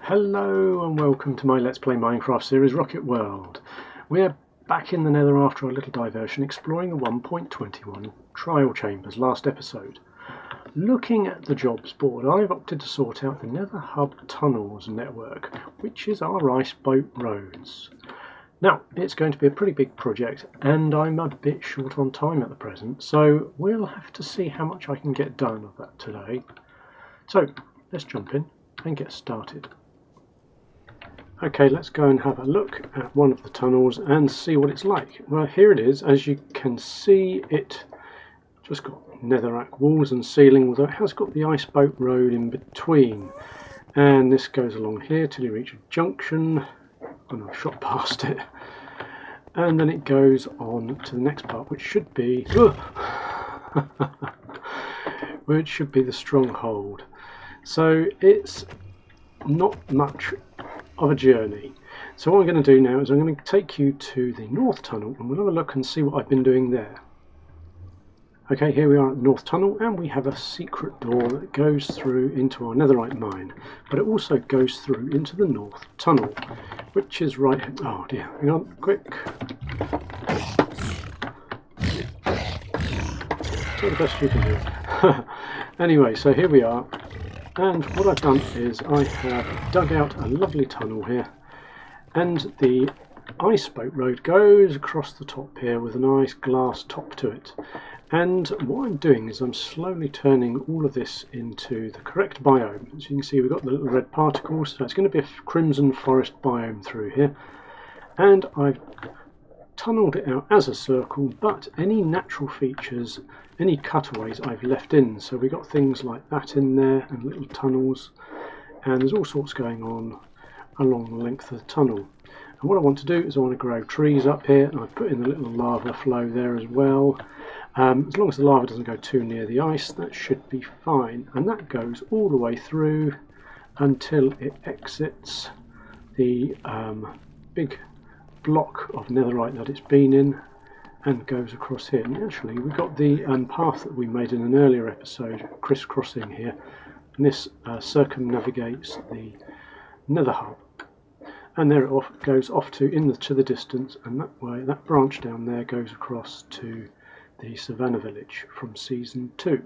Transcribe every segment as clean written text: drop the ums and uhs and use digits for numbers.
Hello and welcome to my Let's Play Minecraft series Rocket World. We're back in the Nether after a little diversion exploring the 1.21 trial chambers last episode. Looking at the jobs board, I've opted to sort out the Nether Hub Tunnels Network, which is our iceboat roads. Now, it's going to be a pretty big project and I'm a bit short on time at the present, so we'll have to see how much I can get done of that today. So, let's jump in and get started. Okay, let's go and have a look at one of the tunnels and see what it's like. Well, here it is. As you can see, it just got netherrack walls and ceiling, although it has got the iceboat road in between. And this goes along here till you reach a junction, and I've shot past it. And then it goes on to the next part, which should be which should be the stronghold. So it's not much of a journey. So what I'm going to do now is I'm going to take you to the North Tunnel and we'll have a look and see what I've been doing there. Okay, here we are at the North Tunnel and we have a secret door that goes through into our netherite mine, but it also goes through into the North Tunnel, which is right... Oh dear, hang on, quick. Do the best you can do. Anyway, so here we are. And what I've done is I have dug out a lovely tunnel here, and the iceboat road goes across the top here with a nice glass top to it. And what I'm doing is I'm slowly turning all of this into the correct biome. As you can see, we've got the little red particles, so it's going to be a crimson forest biome through here. And I've tunnelled it out as a circle, but any natural features, any cutaways I've left in. So we've got things like that in there and little tunnels, and there's all sorts going on along the length of the tunnel. And what I want to do is I want to grow trees up here, and I've put in the little lava flow there as well. As long as the lava doesn't go too near the ice, that should be fine. And that goes all the way through until it exits the big block of netherite that it's been in and goes across here. And actually we've got the path that we made in an earlier episode crisscrossing here, and this circumnavigates the Nether Hub, and there it goes off to the distance, and that way that branch down there goes across to the Savannah village from season 2.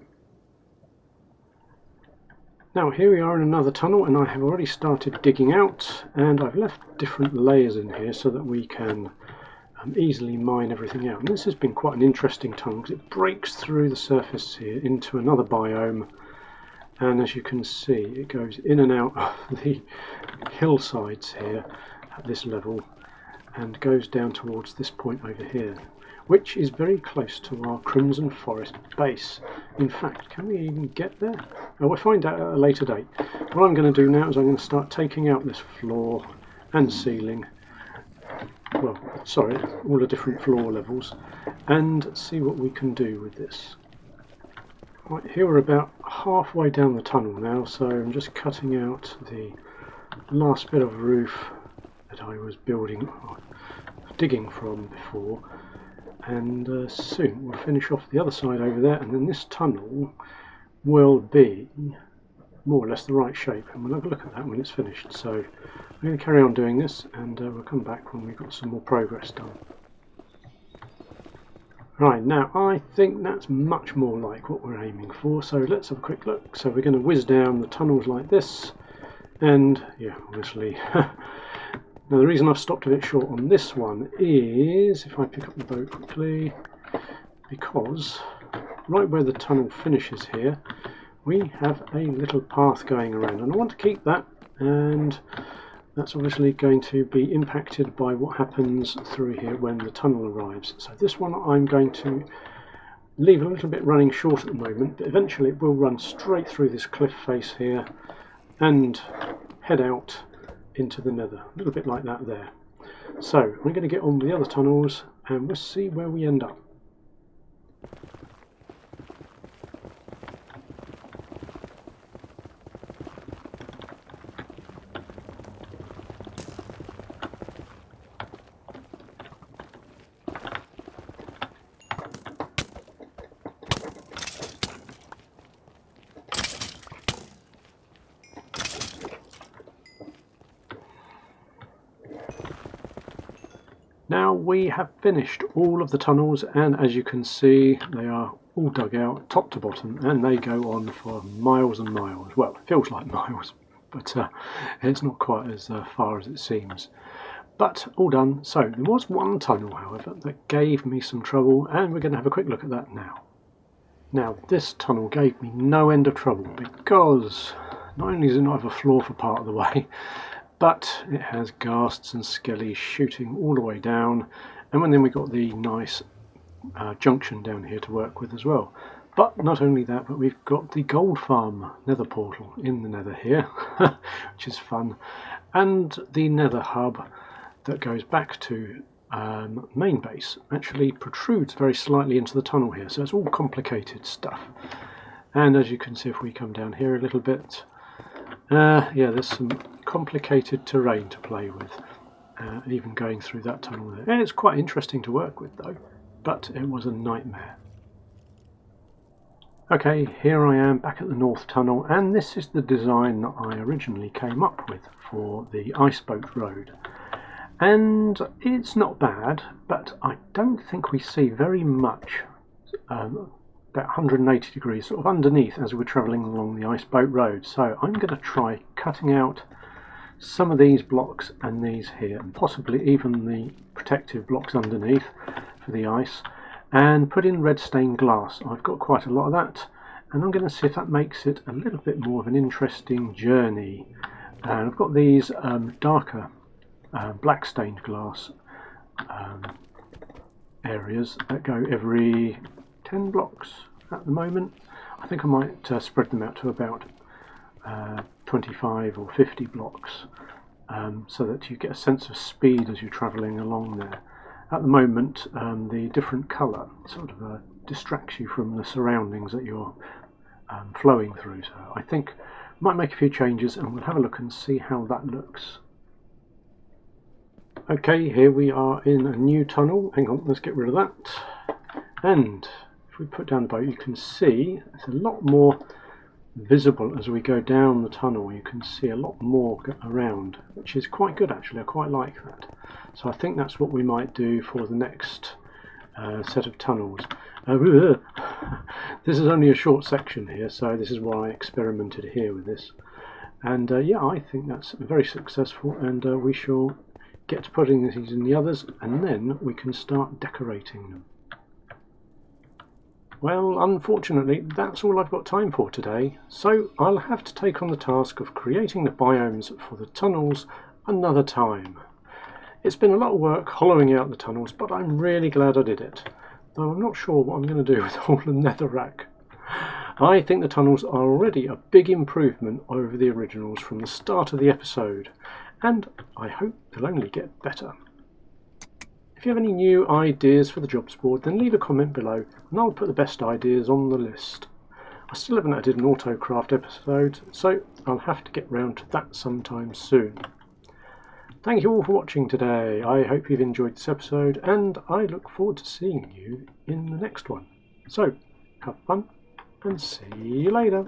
Now here we are in another tunnel, and I have already started digging out, and I've left different layers in here so that we can easily mine everything out. And this has been quite an interesting tunnel because it breaks through the surface here into another biome, and as you can see it goes in and out of the hillsides here at this level and goes down towards this point over here, which is very close to our Crimson Forest base. In fact, can we even get there? Oh, we'll find out at a later date. What I'm going to do now is I'm going to start taking out this floor and ceiling, well, sorry, all the different floor levels, and see what we can do with this. Right, here we're about halfway down the tunnel now, so I'm just cutting out the last bit of roof that I was building, or digging from before. And soon we'll finish off the other side over there, and then this tunnel will be more or less the right shape, and we'll have a look at that when it's finished. So I'm going to carry on doing this, and we'll come back when we've got some more progress done. Right, now I think that's much more like what we're aiming for, so let's have a quick look. So we're going to whiz down the tunnels like this, and yeah, obviously now the reason I've stopped a bit short on this one is, if I pick up the boat quickly, because right where the tunnel finishes here we have a little path going around, and I want to keep that, and that's obviously going to be impacted by what happens through here when the tunnel arrives. So this one I'm going to leave a little bit running short at the moment, but eventually it will run straight through this cliff face here and head out into the nether, a little bit like that there. So I'm going to get on with the other tunnels and we'll see where we end up. Now we have finished all of the tunnels, and as you can see they are all dug out top to bottom, and they go on for miles and miles. Well, it feels like miles, but it's not quite as far as it seems. But all done. So there was one tunnel, however, that gave me some trouble, and we're going to have a quick look at that now. Now this tunnel gave me no end of trouble because not only does it not have a floor for part of the way, but it has ghasts and skellies shooting all the way down, and then we got the nice junction down here to work with as well. But not only that, but we've got the gold farm nether portal in the nether here, which is fun, and the nether hub that goes back to main base actually protrudes very slightly into the tunnel here, so it's all complicated stuff. And as you can see, if we come down here a little bit, yeah, there's some complicated terrain to play with, even going through that tunnel there. And it's quite interesting to work with though, but it was a nightmare. Okay, here I am back at the North Tunnel, and this is the design that I originally came up with for the iceboat road. And it's not bad, but I don't think we see very much, about 180 degrees sort of underneath as we're travelling along the iceboat road. So I'm going to try cutting out some of these blocks and these here, and possibly even the protective blocks underneath for the ice, and put in red stained glass. I've got quite a lot of that, and I'm going to see if that makes it a little bit more of an interesting journey. And I've got these darker black stained glass areas that go every 10 blocks at the moment. I think I might spread them out to about 25 or 50 blocks, so that you get a sense of speed as you're travelling along there. At the moment, the different colour sort of distracts you from the surroundings that you're flowing through. So I think I might make a few changes, and we'll have a look and see how that looks. Okay, here we are in a new tunnel. Hang on, let's get rid of that. And if we put down the boat, you can see it's a lot more visible as we go down the tunnel. You can see a lot more around, which is quite good actually. I quite like that. So I think that's what we might do for the next set of tunnels. This is only a short section here, so this is why I experimented here with this. And yeah, I think that's very successful, and we shall get to putting these in the others, and then we can start decorating them. Well, unfortunately, that's all I've got time for today, so I'll have to take on the task of creating the biomes for the tunnels another time. It's been a lot of work hollowing out the tunnels, but I'm really glad I did it, though I'm not sure what I'm going to do with all the netherrack. I think the tunnels are already a big improvement over the originals from the start of the episode, and I hope they'll only get better. If you have any new ideas for the jobs board, then leave a comment below and I'll put the best ideas on the list. I still haven't added an AutoCraft episode, so I'll have to get round to that sometime soon. Thank you all for watching today. I hope you've enjoyed this episode, and I look forward to seeing you in the next one. So, have fun and see you later.